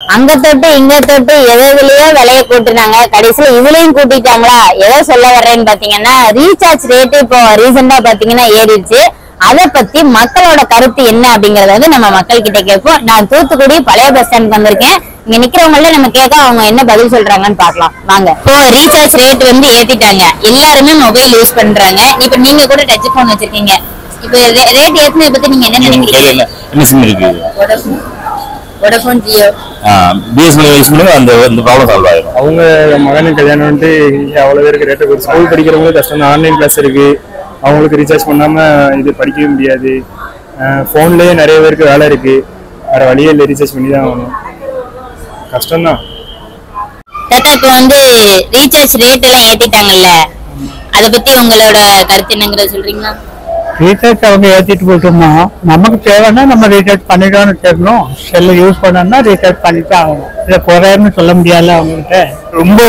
அங்க தொட்டு இங்க தொட்டு எதுலயோ விலைய கூட்டுனாங்க, கடைசியில இதுலயும் கூட்டிட்டாங்களா. எதை சொல்ல வர்றேன்னு பாத்தீங்கன்னா, ரீசார்ஜ் ரேட்டு இப்போ ரீசெண்டா பாத்தீங்கன்னா ஏறிடுச்சு. அதை பத்தி மக்களோட கருத்து என்ன அப்படிங்கறத வந்து நம்ம மக்கள் கிட்ட கேட்போம். நான் தூத்துக்குடி பழைய பஸ் ஸ்டாண்ட் வந்திருக்கேன். இங்க நிக்கிறவங்கள நம்ம கேட்க அவங்க என்ன பதில் சொல்றாங்கன்னு பாக்கலாம் வாங்க. இப்போ ரீசார்ஜ் ரேட் வந்து ஏத்திட்டாங்க, எல்லாருமே மொபைல் யூஸ் பண்றாங்க. இப்ப நீங்க கூட டச் போன் வச்சிருக்கீங்க. இப்ப ரேட் ஏத்துனதை பத்தி நீங்க என்ன நினைக்கிறீங்க? என்ன சிம் இருக்கு? வோடஃபோன், ஜியோ, பிஎஸ்என்எல் யூஸ் பண்ணுங்க, அந்த ப்ராப்ளம் சால்வ் ஆயிடும். அவங்க மகனுக்கு கல்யாணம் வந்து அவ்வளவு பேருக்கு ரேட்டு ஸ்கூல் படிக்கிறவங்களுக்கு கஷ்டம். ஆன்லைன் கிளாஸ் இருக்கு, அவங்களுக்கு ரீசார்ஜ் பண்ணாம இது படிக்கவே முடியாது. போன்லயே நிறைய பேருக்கு வேலை இருக்கு, வேற வழியே இல்லை, ரீசார்ஜ் பண்ணி தான் ஆகணும். கஷ்டம்தான். இப்போ வந்து ரீசார்ஜ் ரேட் எல்லாம் ஏத்திட்டாங்கல்ல, அத பத்தி உங்களோட கருத்து என்னங்கறத சொல்றீங்களா? ரீசார்ஜ் அவங்க ஏற்றிட்டு போட்டோம்னா நமக்கு தேவைன்னா நம்ம ரீசார்ஜ் பண்ணிட்டோம்னு தெரியும். செல்லு யூஸ் பண்ணோம்னா ரீசார்ஜ் பண்ணிட்டு ஆகணும். இதை குறையன்னு சொல்ல முடியாது. அவங்ககிட்ட ரொம்ப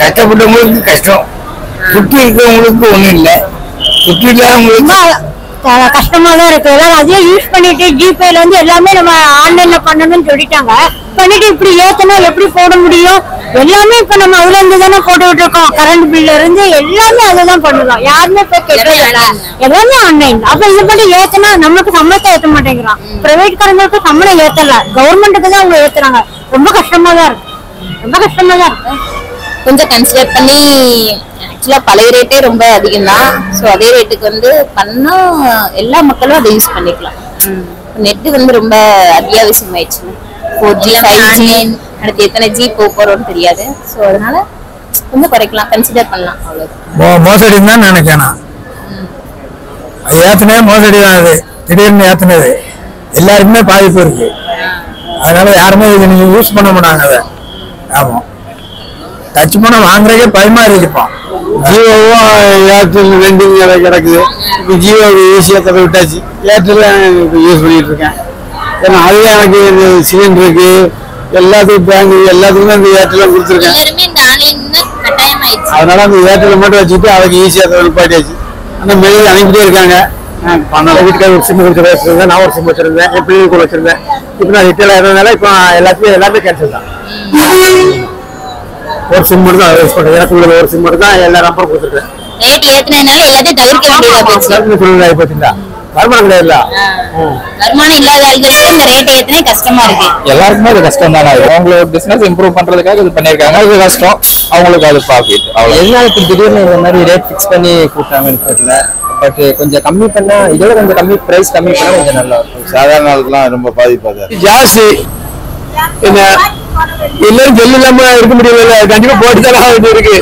கஷ்டப்பட்டவங்களுக்கு கஷ்டம், சுற்றி இருக்கிறவங்களுக்கு ஒன்றும் இல்லை. சுற்றி இல்லாதவங்களுக்கு கஷ்டமா தான் இருக்கு. அதையே யூஸ் பண்ணிட்டு ஜிபேல வந்து எல்லாமே நம்ம ஆன்லைன்ல பண்ணணும்னு சொல்லிட்டாங்க. பண்ணிட்டு இப்படி ஏத்தனா எப்படி போட முடியும்? எல்லாமே இப்ப நம்ம அதுல இருந்து தானே போட்டுக்கிட்டு இருக்கோம். கரண்ட் பில்ல இருந்து எல்லாமே அதுதான் பண்ணுறோம். யாருமே போய் கேட்கல, எல்லாமே ஆன்லைன். அப்ப இது பண்ணி ஏத்தனா நமக்கு சம்பளத்தை ஏத்த மாட்டேங்கிறான். பிரைவேட் காரங்களுக்கு சம்பளம் ஏத்தல, கவர்மெண்ட்டுக்கு தான் அவங்க ஏத்துறாங்க. ரொம்ப கஷ்டமா தான் இருக்கு, ரொம்ப கஷ்டமா தான் இருக்கு. கொஞ்சம் கன்சிடர் பண்ணி ஆக்சுவலா பழைய ரேட்டே ரொம்ப அதிகம் தான். ஸோ அதே ரேட்டுக்கு வந்து பண்ணா எல்லா மக்களும் அதை யூஸ் பண்ணிக்கலாம். நெட் வந்து ரொம்ப அத்தியாவசியம் ஆயிடுச்சு. 4G 5G அடுத்து எத்தனை ஜி போறோம்னு தெரியாது. ஸோ அதனால கொஞ்சம் குறைக்கலாம், கன்சிடர் பண்ணலாம். அவ்வளவு மோசடி தான் நினைக்கணும். அது ஏத்துனே மோசடி தான். அது திடீர்னு ஏத்துனது எல்லாருக்குமே பாதிப்பு இருக்கு. அதனால யாருமே இதை நீங்க யூஸ் பண்ண மாட்டாங்க. அதை ஆமா டச் பண்ண வாங்குறதே பயமா இருக்குப்பான். ஜியோவும் ஏர்டெல் ரெண்டும் கிடக்குது. இப்போ ஜியோ ஈஸியாக தர விட்டாச்சு. ஏர்டெல் இப்போ யூஸ் பண்ணிட்டு இருக்கேன். ஏன்னா அதுதான் எனக்கு இந்த சிலிண்டருக்கு எல்லாத்துக்கும் பேங்க் எல்லாத்துக்குமே அந்த ஏர்டெல்லாம் கொடுத்துருக்கேன். அதனால அந்த ஏர்டெல் மட்டும் வச்சுட்டு அதுக்கு ஈஸியாக தர நிப்பாட்டியாச்சு. அந்த மெயில் அனுப்பிட்டே இருக்காங்க. பன்னெண்டு வீட்டுக்கார ஒரு சிம் கொடுத்து வச்சிருந்தேன், நான் ஒரு சிம் வச்சிருந்தேன், என் பிள்ளைங்க கூட வச்சிருந்தேன். இப்போ நான் ரிட்டைல் ஆகிறதுனால இப்போ எல்லாமே கேன்சல் தான். ஒரு சிம் மட்டும் தான் யூஸ் பண்றேன். எனக்கு ஒரு சிம் மட்டும் தான் எல்லா நம்பரும் கொடுத்துருக்கேன். ரேட் ஏத்துனதுனால எல்லாத்தையும் தவிர்க்க வேண்டியதா போச்சு. வருமானம் கிடையாதுல. வருமானம் இல்லாத ஆளுங்களுக்கு இந்த ரேட் ஏத்துனே கஷ்டமா இருக்கு. எல்லாருக்குமே அது கஷ்டம் தானே. அவங்களோட பிசினஸ் இம்ப்ரூவ் பண்றதுக்காக இது பண்ணிருக்காங்க. அது கஷ்டம், அவங்களுக்கு அது ப்ராஃபிட். எல்லாருக்கு திடீர்னு இந்த மாதிரி ரேட் ஃபிக்ஸ் பண்ணி கூட்டாங்கன்னு தெரியல. பட் கொஞ்சம் கம்மி பண்ணா, இதோட கொஞ்சம் கம்மி பிரைஸ் கம்மி பண்ணா கொஞ்சம் நல்லா இருக்கும். சாதாரண ஆளுக்குலாம் ரொம்ப பாதிப்பாது. ஜாஸ்தி எல்லாரும் ஜெல் இல்லாம இருக்க முடியல. கண்டிப்பா போட்டுதான் இருக்கு.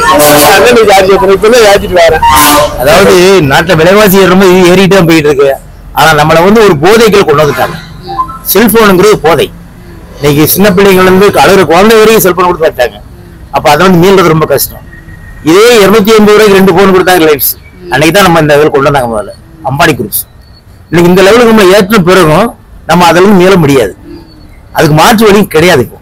அதாவது நாட்டுல விலைவாசி ரொம்ப ஏறிட்டு தான் போயிட்டு இருக்கு. ஆனா நம்மள வந்து ஒரு போதைகள் கொண்டு வந்துட்டாங்க. செல்போனுங்கிறது போதை. இன்னைக்கு சின்ன பிள்ளைங்க வந்து அழுகிற குழந்தை வரைக்கும் செல்போன் கொடுத்து வச்சாங்க. அப்ப அதை வந்து மீள்றது ரொம்ப கஷ்டம். இதே 250 ரூபாய்க்கு 2 போன் கொடுத்தாங்க ரிலையன்ஸ். அன்னைக்கு தான் நம்ம இந்த இதில் கொண்டு வந்தாங்க. முதல்ல அம்பானி குரூப்ஸ். இன்னைக்கு இந்த லெவலுக்கு நம்ம ஏற்ற பிறகும் நம்ம அதில் மீள முடியாது. அதுக்கு மாற்று வழி கிடையாது. இப்போ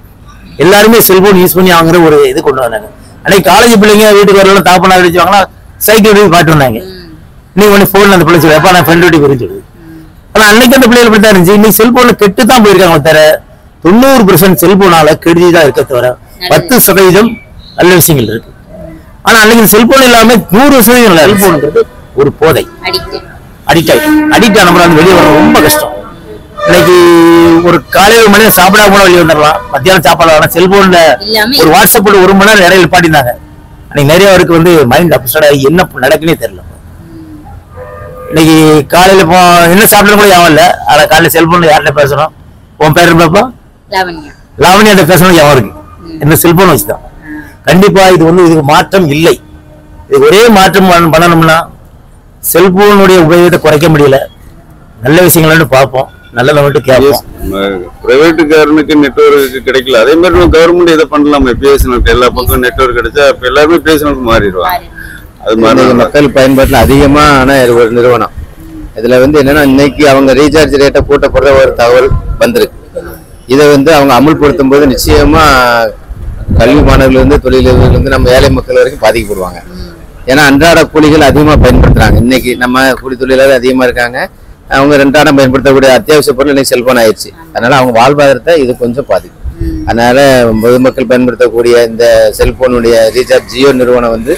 எல்லாருமே செல்போன் யூஸ் பண்ணி வாங்குற ஒரு இது கொண்டு வந்தாங்க. அன்னைக்கு காலேஜ் பிள்ளைங்க வீட்டுக்கு வரலாம் தாப்பனா அடிச்சுவாங்கன்னா சைக்கிள் எடுத்து காட்டு வந்தாங்க. இன்னைக்கு ஒன்று போன் அந்த பிள்ளை சொல்லி எப்பா நான் ஃப்ரெண்ட் வீட்டுக்கு புரிஞ்சு. ஆனா அன்னைக்கு அந்த பிள்ளைகள் இப்படி தான் இருந்துச்சு. இன்னைக்கு செல்போன்ல கெட்டு தான் போயிருக்காங்க. தவிர 90% செல்போனால கெடுதி தான் இருக்க தவிர 10% நல்ல விஷயங்கள் இருக்கு. ஆனா அன்னைக்கு செல்போன் இல்லாம 100% இல்லை. செல்போன்ங்கிறது ஒரு போதை. அடிக்ட் ஆன நம்ம வெளியே வர ரொம்ப கஷ்டம். இன்னைக்கு ஒரு காலையில் 1 மணி நேரம் சாப்பிடாம கூட வெளியே வந்துடலாம். மத்தியானம் சாப்பாடு செல்போன்ல ஒரு வாட்ஸ்அப்ல 1 மணி நேரம் இடையில பாட்டினாங்க. அன்னைக்கு நிறைய பேருக்கு வந்து மைண்ட் அப்செட் ஆகி என்ன நடக்குன்னே தெரியல. இன்னைக்கு காலையில இப்போ என்ன சாப்பிட கூட யாவும் இல்ல. ஆனா காலையில செல்போன்ல யார்கிட்ட பேசணும்? உன் பேர் பாப்பா லாவண்யா பேசணும் யாவும் இருக்கு. இந்த செல்போன் வச்சுதான். கண்டிப்பா இது வந்து இதுக்கு மாற்றம் இல்லை. இது ஒரே மாற்றம் பண்ணணும்னா செல்போனுடைய உபயோகத்தை குறைக்க முடியல. நல்ல விஷயங்கள் பார்ப்போம், நல்லதை மட்டும் கேட்போம். பிரைவேட்டுக்காரனுக்கு நெட்வொர்க் கிடைக்கல. அதே மாதிரி நம்ம கவர்மெண்ட் இதை பண்ணலாம். பிஎஸ்என்எல் எல்லா பக்கம் நெட்வொர்க் கிடைச்சா இப்ப எல்லாருமே பிஎஸ்என்எல் மாறிடுவாங்க. அது மாதிரி மக்கள் பயன்பாட்டில் அதிகமான ஒரு நிறுவனம். இதுல வந்து என்னன்னா இன்னைக்கு அவங்க ரீசார்ஜ் ரேட்டை கூட்டப்படுற ஒரு தகவல் வந்திருக்கு. இதை வந்து அவங்க அமுல்படுத்தும் போது நிச்சயமா கல்வி மாணவர்கள் தொழிலாளர்கள் நம்ம ஏழை மக்கள் வரைக்கும் பாதிக்கப்படுவாங்க. ஏன்னா அன்றாட கூலிகள் அதிகமா பயன்படுத்துறாங்க. இன்னைக்கு நம்ம கூலி தொழிலாளர்கள் அதிகமா இருக்காங்க. அவங்க ரெண்டாடம் பயன்படுத்தக்கூடிய அத்தியாவசிய பொருள் இன்னைக்கு செல்போன் ஆயிடுச்சு. அதனால அவங்க வாழ்வாதாரத்தை இது கொஞ்சம் பாதிக்கும். அதனால பொதுமக்கள் பயன்படுத்தக்கூடிய இந்த செல்போனுடைய ரீசார்ஜ் ஜியோ நிறுவனம் வந்து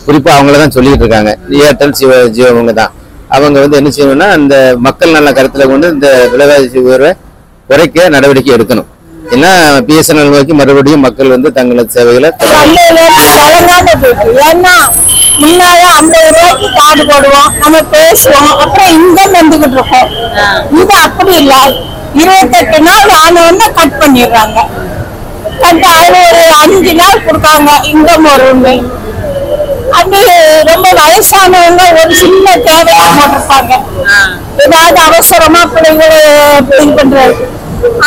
குறிப்பா அவங்களதான் சொல்லிட்டு இருக்காங்க. ஏர்டெல் ஜியோ அவங்க தான். அவங்க வந்து என்ன செய்யணும்னா அந்த மக்கள் நல்ல கருத்துல கொண்டு இந்த விலைவாசி உயர்வை குறைக்க நடவடிக்கை எடுக்கணும். ஏன்னா பிஎஸ்என்எல் நோக்கி மறுபடியும் மக்கள் வந்து தங்களது சேவைகளை ஏன்னா முன்னால 50 ரூபாய்க்கு கார்டு போடுவோம், நம்ம பேசுவோம், அப்புறம் இன்கம் வந்துகிட்டு இருக்கோம். இது அப்படி இல்ல, 28 நாள் ஆனவொன்னு கட் பண்ணிடுறாங்க. கட் அது ஒரு 5 நாள் கொடுக்காங்க இன்கம் வரும்னு. அது ரொம்ப வயசானவங்க ஒரு சின்ன தேவையா போட்டிருப்பாங்க, ஏதாவது அவசரமா பிள்ளைங்களை இது பண்றது,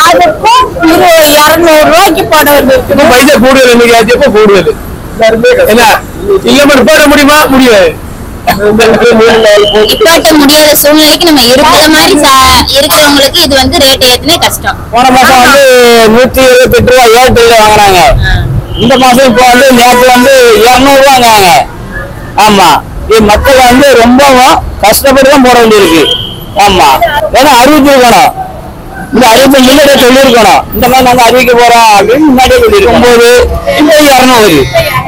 அதுக்கும் 200 ரூபாய்க்கு போட வேண்டியிருக்கு. பைசா கூடுதல் இன்னைக்கு எப்ப கூடுதல் என்ன இஎம்ஐ போட முடியுமா? முடியாது. இப்பட்ட முடியாத சூழ்நிலைக்கு நம்ம இருக்கிற மாதிரி இருக்கிறவங்களுக்கு இது வந்து ரேட் ஏத்துனே கஷ்டம். போன மாசம் வந்து 178 ரூபாய் ஏர்டெல்ல வாங்குறாங்க. இந்த மாசம் இப்போ வந்து நேற்று வந்து 200 ரூபாய் வாங்குறாங்க. ஆமா, இது மக்கள் வந்து ரொம்பவும் கஷ்டப்பட்டு தான் போட வேண்டியிருக்கு. ஆமா, ஏன்னா அறிவிச்சிருக்கணும், இந்த அறிவிப்பு முன்னாடியே சொல்லியிருக்கணும், இந்த மாதிரி நாங்க அறிவிக்க போறோம் அப்படின்னு முன்னாடியே சொல்லியிருக்கோம். 9 இப்போ 200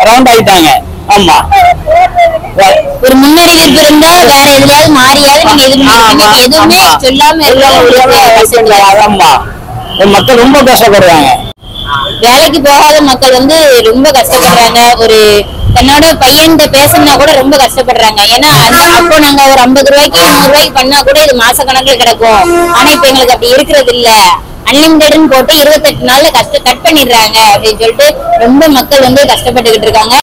ரவுண்ட் ஆயிட்டாங்க. ஆமா, ஒரு முன்னறிவிப்பு இருந்தா வேற எதுலயாவது மாறியாவது நீங்க எதுவுமே சொல்லாம இருக்க. ஆமா, மக்கள் ரொம்ப கஷ்டப்படுறாங்க. வேலைக்கு போகாத மக்கள் வந்து ரொம்ப கஷ்டப்படுறாங்க. ஒரு தன்னோட பையன்கிட்ட பேசணும்னா கூட ரொம்ப கஷ்டப்படுறாங்க. ஏன்னா அப்போ நாங்க ஒரு 50 ரூபாய்க்கு 100 ரூபாய்க்கு பண்ணா கூட இது மாச கணக்குல கிடக்கும். ஆனா இப்ப எங்களுக்கு அப்படி இருக்கிறது இல்ல, அன்லிமிட்டட்னு போட்டு 28 நாள்ல கட் பண்ணிடுறாங்க அப்படின்னு சொல்லிட்டு ரொம்ப மக்கள் வந்து கஷ்டப்பட்டுக்கிட்டு இருக்காங்க.